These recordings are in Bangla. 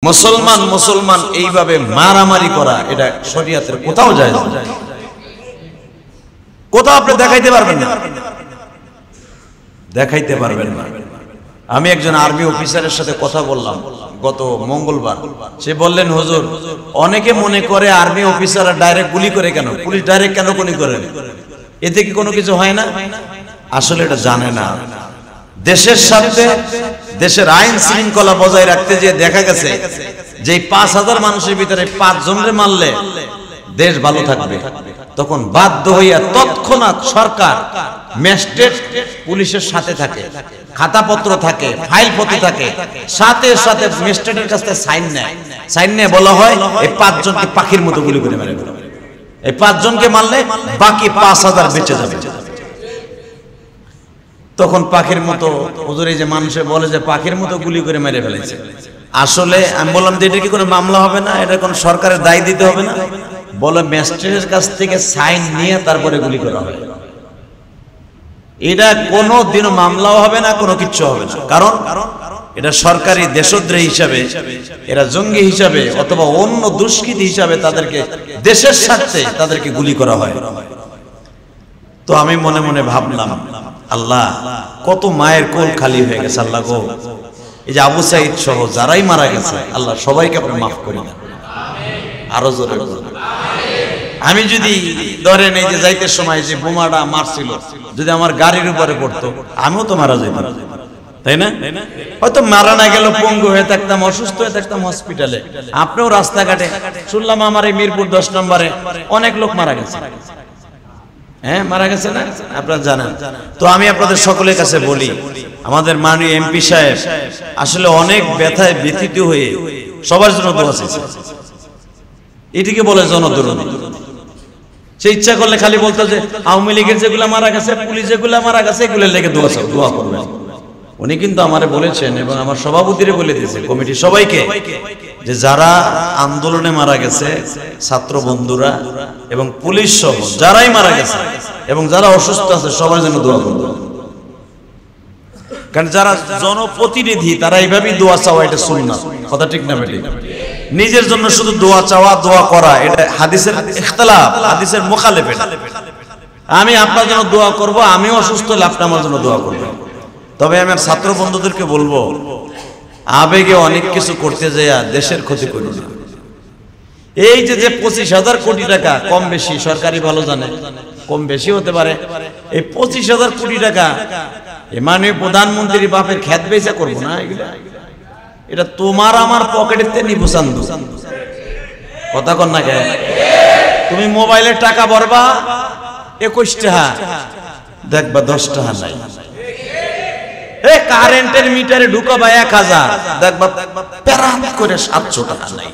মুসলমান মুসলমান এইভাবে মারামারি করা এটা শরীয়তের কোথাও যায় না, কোথাও আপনি দেখাইতে পারবেন না, দেখাইতে পারবেন না। আমি একজন আর্মি অফিসারের সাথে কথা বললাম গত মঙ্গলবার। সে বললেন, হুজুর, অনেকে মনে করে আর্মি অফিসাররা ডাইরেক্ট গুলি করে কেন, পুলিশ ডাইরেক্ট কেন গুলি করে, এতে কি কোনো কিছু হয় না? আসলে এটা জানে না। দেশের সাথে দেশের আইন শৃঙ্খলা বজায় রাখতে যে দেখা গেছে যে ৫,০০০ মানুষের ভিতরে ৫ জনরে মারলে দেশ ভালো থাকবে, তখন বাধ্য হইয়া তৎক্ষণাৎ সরকার ম্যাজিস্ট্রেট পুলিশের সাথে থাকে, খাতাপত্র থাকে, ফাইলপত্র থাকে, সাথে সাথে ম্যাজিস্ট্রেটের কাছে সাইন নেয়। সাইন নিয়ে বলা হয় এই ৫ জনকে পাখির মতো গুলি করে মেরে ফেলো। এই ৫ জনকে মারলে বাকি ৫,০০০ বেঁচে যাবে। তখন পাখির মতো, হুজুর এই যে মানুষে বলে যে পাখির মতো গুলি করে মেরে ফেলেছে, আসলে আমি বললাম যে এটা কি কোনো মামলা হবে না, এটা কোন সরকারের দায় দিতে হবে না? বলে ম্যাজিস্ট্রেটের কাছ থেকে সাইন নিয়ে তারপরে গুলি করা হয়। এটা কোনো দিনও মামলাও হবে না, কোনো কিচ্ছু হবে না, কারণ এটা সরকারি দেশদ্রোহী হিসাবে, এরা জঙ্গি হিসাবে অথবা অন্য দুষ্কৃতী হিসাবে তাদেরকে দেশের স্বার্থে তাদেরকে গুলি করা হয়। তো আমি মনে মনে ভাবলাম, আল্লাহ, কত মায়ের কোল খালি হয়ে গেছে। আল্লাহ গো, এই যে আবু সাইদ সহ যারাই মারা গেছে, আল্লাহ সবাইকে আপনি মাফ করি না। আরো জোরে বলুন। আমি যদি ধরেন এই যে যাইতে সময় যে বোমাটা মারছিল যদি আমার গাড়ির উপরে পড়তো, আমিও তো মারা যেতাম, তাই না? হয়তো মারা না গেল, পঙ্গু হয়ে থাকতাম, অসুস্থ হয়ে থাকতাম হসপিটালে। আপনিও রাস্তাঘাটে শুনলাম আমার এই মিরপুর 10 নম্বরে অনেক লোক মারা গেছে। হ্যাঁ, মারা গেছে না, আপনারা জানেন। তো আমি আপনাদের সকলের কাছে বলি, আমাদের মাননীয় এমপি সাহেব আসলে অনেক ব্যথায় ব্যথিত হয়ে সবার জন্য দোয়া চাইছে। এটিকে বলে জনদরদি। সে ইচ্ছা করলে খালি বলতো যে আওয়ামী লীগের যেগুলা মারা গেছে, পুলিশ যেগুলা মারা গেছে, এগুলোর লেগে দোয়া করবেন। উনি কিন্তু আমারে বলেছেন এবং আমার সভাপতিরে বলে দিয়েছে, কমিটির সবাইকে, যে যারা আন্দোলনে মারা গেছে, ছাত্র বন্ধুরা এবং পুলিশ সহ যারাই মারা গেছে এবং যারা অসুস্থ আছে, সবার জন্য দোয়া করবেন। কারণ যারা জনপ্রতিনিধি তারা এইভাবেই দোয়া চাওয়া, এটা সুন্নাত। কথা ঠিক না বেঠিক? নিজের জন্য শুধু দোয়া চাওয়া, দোয়া করা, এটা হাদিসের ইখতিলাফ, হাদিসের মুখালেফ। আমি আপনার জন্য দোয়া করব, আমিও অসুস্থ হলে আপনি আমার জন্য দোয়া করবেন। তবে আমি আমার ছাত্র বন্ধুদেরকে বলবো, আবেগে অনেক কিছু করতে যায় দেশের ক্ষতি করি না। এই যে 25,000 কোটি টাকা, কম বেশি সরকারি ভালো জানে, কম বেশি হতে পারে, এই 25,000 কোটি টাকা মাননীয় প্রধানমন্ত্রী বাপের খেত বেচা করবো না, এটা তোমার আমার পকেটেতে নিবো চান্দু। কথা কন না কে? তুমি মোবাইলের টাকা ভরবা 21 টাকা, দেখবা 10 টাকা নাই। কারেন্টের মিটারে ঢুকাবা 1000, দেখবা প্যারাত করে 700 টাকা নাই।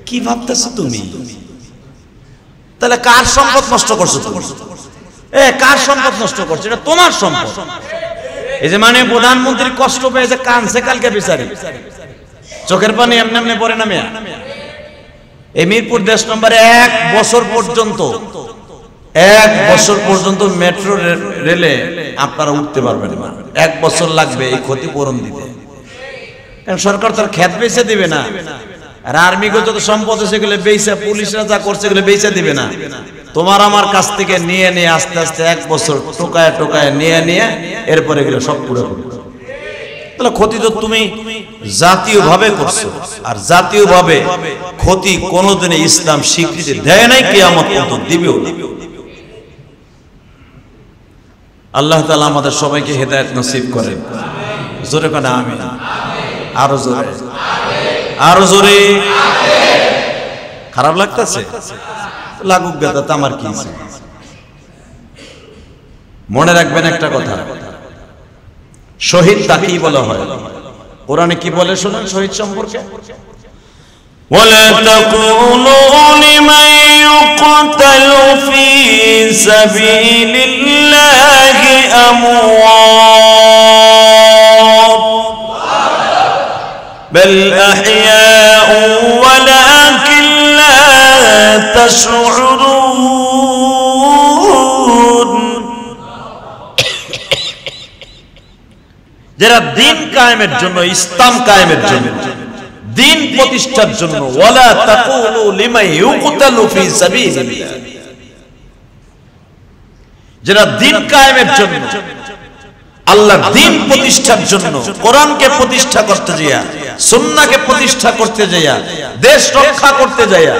কি ভাবতেছো তুমি? তাহলে কার সম্পদ নষ্ট করছো তুমি? কার সম্পদ নষ্ট করছো? এটা তোমার সম্পদ। এই যে মানে প্রধানমন্ত্রী কষ্ট পেয়ে যে কানছে কালকে বেচারি, চোখের পানি এমনি এমনি পড়ে না মেয়া। এই মিরপুর 10 নম্বরে 1 বছর পর্যন্ত মেট্রো রেলে আপনারা উঠতে পারবেন না। 1 বছর লাগবে এই ক্ষতিপূরণ দিতে, কারণ সরকার তার খেত বেচে দিবে না। আর আর্মিকে যত সম্পদ সেগুলো বেচে, পুলিশরা যা করছে এগুলো বেচে দিবে না। তোমার আমার কাছ থেকে নিয়ে নিয়ে আস্তে আস্তে 1 বছর টোকায় টোকায় নিয়ে এরপরে এগুলো সব পুরো করবে। তাহলে ক্ষতি তো তুমি জাতীয়ভাবে করছো, আর জাতীয়ভাবে ক্ষতি কোনোদিনে ইসলাম স্বীকৃতি দেয় নাই, কিয়ামত পর্যন্ত দিবেও না। আল্লাহ তাআলা আমাদের সবাইকে হেদায়েত নসিব করেন। জোরে কানা আমিন। আরো জোরে, আরো জোরে। খারাপ লাগতেছে? লাগুক গে, তাতে আমার কি? মনে রাখবেন একটা কথা, শহীদ তাকেই বলা হয়। কোরআনে কি বলে শুনুন শহীদ সম্পর্কে? ولا تقولوا لمن يقتل في سبيل الله أموات بل أحياء ولكن لا تشعرون। যারা দিন কায়েমের জন্য, ইসলাম কায়েমের জন্য, দিন প্রতিষ্ঠার জন্য, ওয়ালা তাকুলু লিমান ইউকতালু ফি সাবিলিল্লাহ, যারা দিন কায়েমের জন্য, আল্লাহর দিন প্রতিষ্ঠার জন্য, কোরআনকে প্রতিষ্ঠা করতে যায়া, সুন্নাহকে প্রতিষ্ঠা করতে যায়া, দেশ রক্ষা করতে যায়া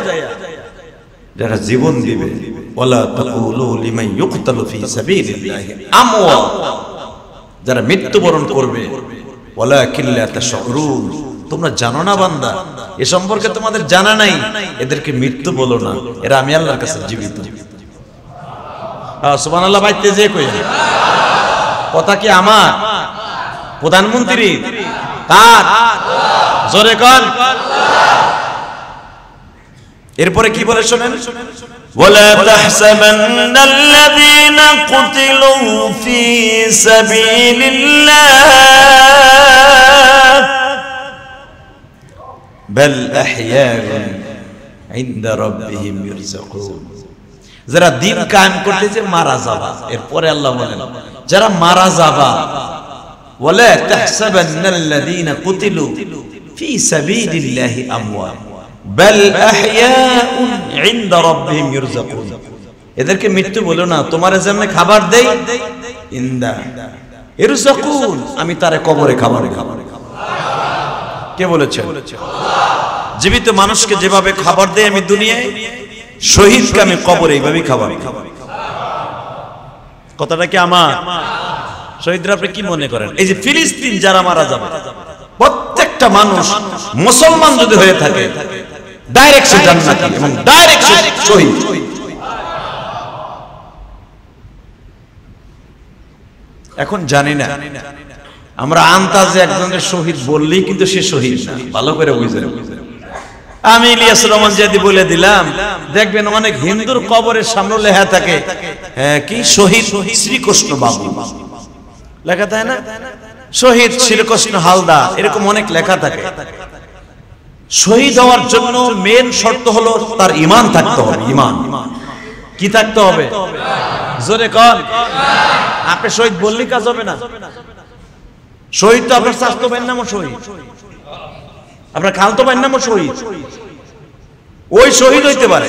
যারা জীবন দিবে, ওয়ালা তাকুলু লিমান ইউকতালু ফি সাবিলিল্লাহ আমওয়াত, যারা মৃত্যুবরণ করবে, ওয়ালাকিন লা তাশউরুন, তোমরা জানো না বান্দা, এ সম্পর্কে তোমাদের জানা নাই, এদেরকে মৃত্যু বলো না, এরা আমি আল্লাহর কাছে জীবিত। সুবহানাল্লাহ। বাইতে যে কই কথা কি আমার প্রধানমন্ত্রী কার? জোরে কোন। এরপরে কি বলে শুনেন, ওয়ালা তাহসাবান্নাল্লাযীনা কুতিলু ফি সাবিলিল্লাহ বাল আহইয়াউন ইনদা রাব্বিহিম ইরযাকুন, যারা দিন কায়েম করতে যে মারা যাবা, এরপরে আল্লাহ বলেন যারা মারা যাবা, ওয়ালা তাহসাবান্নাল্লাযীনা কুতিলু ফি সাবিলিল্লাহি আমওয়াত বাল আহইয়াউন ইনদা রাব্বিহিম ইরযাকুন, এদেরকে মৃত্যু বলো না, তোমারে যেমন খাবার দেই, ইনদা ইরযাকুন, আমি তারে কবরে খাবার খাবার। কে বলেছে? জীবিত মানুষকে যেভাবে খাবার দেই আমি দুনিয়ায়, শহীদকে আমি কবরে এইভাবেই খাবার। কথাটা কি আমার? শহীদরা আপনি কি মনে করেন? এই যে ফিলিস্তিন যারা মারা যাবে, প্রত্যেকটা মানুষ মুসলমান যদি হয়ে থাকে, ডাইরেক্ট সে জান্নাতি এবং ডাইরেক্ট সে শহীদ। এখন জানি না, আমরা আন্তাজে একজনের শহীদ বললেই কিন্তু সে শহীদ না, ভালো করে বুঝেন। আমি ইলিয়াস রহমান যদি বলে দিলাম, দেখবেন অনেক হিন্দুর কবরের সামনে লেখা থাকে কি শহীদ শ্রীকৃষ্ণ বাবু লেখা থাকে না, শহীদ শ্রীকৃষ্ণ হালদার, এরকম অনেক লেখা থাকে। শহীদ হওয়ার জন্য মেন শর্ত হলো তার ঈমান থাকতে হবে। ঈমান কি থাকতে হবে? জোরে কর। আপনি শহীদ বললেই কাজ হবে না। শহীদ তো আপনার স্বাস্থ্য ভাইয়ের নামও শহীদ, আপনার খালতো ভাইয়ের নামও শহীদ, ওই শহীদ হইতে পারে,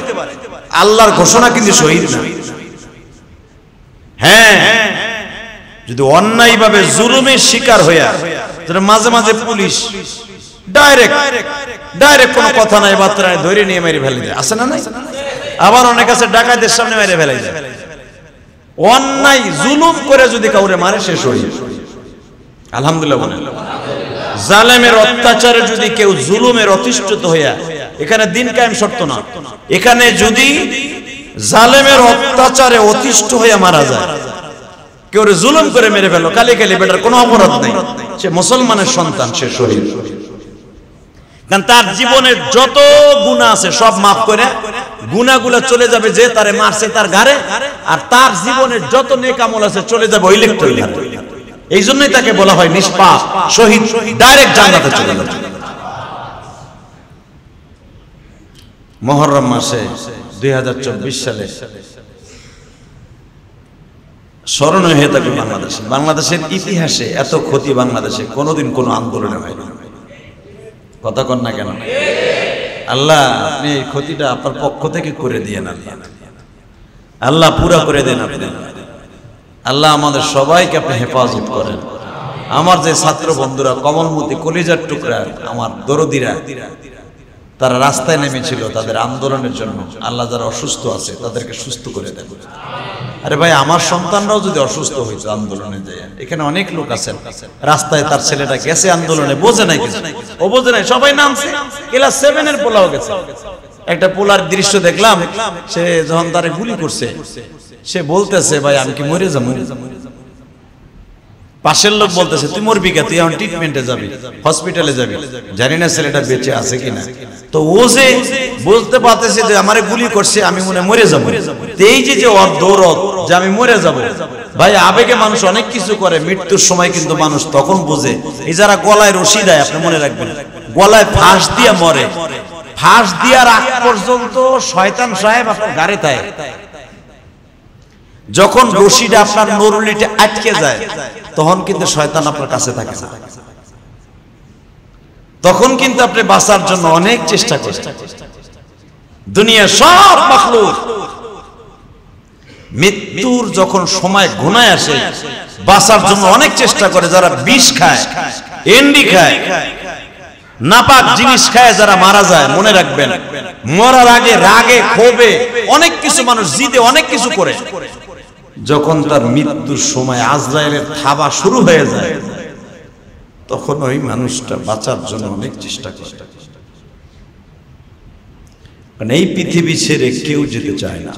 আল্লাহর ঘোষণা কিন্তু শহীদ না। হ্যাঁ, যদি অন্যায় ভাবে জুলুমের শিকার হইয়া, মাঝে মাঝে পুলিশ ডাইরেক্ট কোনো কথা নাই বার্তা নাই ধরে নিয়ে মেরে ফেলে যায়, আছে না? নাই। আবার অনেক আছে ডাকাতের সামনে মেরে ফেলে যায়। অন্যায় জুলুম করে যদি কাউরে মারে সে শহীদ। আলহামদুলিল্লাহ বলেন। জালেমের অত্যাচারে যদি কেউ জুলুমের অতিষ্ঠিত হইয়া, এখানে দিন কায়েম শর্ত না, এখানে যদি জালেমের অত্যাচারে অতিষ্ঠ হইয়া মারা যায়, কেউ জুলুম করে মেরে ফেলো, কালি কালি বেটার কোনো অপরাধ নেই, সে মুসলমানের সন্তান, সে শহীদ। কারণ তার জীবনের যত গুনাহ আছে সব মাফ করে গুনাহগুলো চলে যাবে যে তারে মারছে তার ঘাড়ে, আর তার জীবনের যত নেক আমল আছে চলে যাবে ওই লোকটার ঘাড়ে। এই জন্যই তাকে বলা হয় নিষ্পাপ শহীদ, ডাইরেক্ট জান্নাতে চলে যাবে। মুহররম মাসে 2024 সালে স্মরণীয় হয়ে থাকে বাংলাদেশে। বাংলাদেশের ইতিহাসে এত ক্ষতি বাংলাদেশে কোনোদিন কোনো আন্দোলনে হয়নি। কথা কন না কেন? আল্লাহ আপনি এই ক্ষতিটা আপনার পক্ষ থেকে করে দিয়েন, আল্লাহ পুরা করে দেন আপনি। আল্লাহ আমাদের সবাইকে আপনি হেফাজত করেন। আমার যে ছাত্র বন্ধুরা, কমলমতি কলিজার টুকরা, আমার দরদিরা, তারা রাস্তায় নেমেছিল তাদের আন্দোলনের জন্য। আল্লাহ যারা অসুস্থ আছে তাদেরকে সুস্থ করে দেন। আরে ভাই, আমার সন্তানরাও যদি অসুস্থ হইতো আন্দোলনে যায়, এখানে অনেক লোক আছেন, রাস্তায় তার ছেলেটা গেছে আন্দোলনে, বোঝে নাই কিছু, ও বোঝে নাই, সবাই নামছে, ক্লাস 7 এর পোলাও গেছে। একটা পোলার দৃশ্য দেখলাম, সে যখন তারে গুলি করছে, সে বলতেছে ভাই আমি কি মরে যাবো? পাশের লোক বলতেছে তুই মরবি কে, তুই এখন ট্রিটমেন্টে যাবি, হসপিটালে যাবি, জানি না ছেলেটা বেঁচে আছে কিনা। তো ও যে বুঝতে পারতেছে যে আমারে গুলি করছে, আমি মরে যাবো, এই যে ওর দৌড়ত যে আমি মরে যাব। ভাই, আবেগে মানুষ অনেক কিছু করে, মৃত্যুর সময় কিন্তু মানুষ তখন বোঝে। এই যারা গলায় রশি দেয়, আপনি মনে রাখবেন, গলায় ফাঁস দিয়া মরে, ফাঁস দিয়ার আগ পর্যন্ত শয়তান সাহেব আপনার গাড়ি তাই যখন রশিটা আপনার নরুলিতে আটকে যায় তখন কিন্তু শয়তান আপনার কাছে থাকে না, তখন কিন্তু আপনি বাঁচার জন্য অনেক চেষ্টা করেন। দুনিয়া সব মাখলুক মৃত্যুর যখন সময় ঘনায় আসে বাঁচার জন্য অনেক চেষ্টা করে। যারা বিষ খায়, এন্ডি খায়, নাপাক জিনিস খায়, যারা মারা যায়, মনে রাখবেন মরার আগে রাগে ক্ষোভে অনেক কিছু মানুষ জিদে অনেক কিছু করে। যখন তার মৃত্যুর সময় আজরাইলের থাবা শুরু হয়ে যায় তখন ওই মানুষটা বাঁচার জন্য অনেক চেষ্টা করে। কারণ এই পৃথিবী ছেড়ে কেউ যেতে চায় না।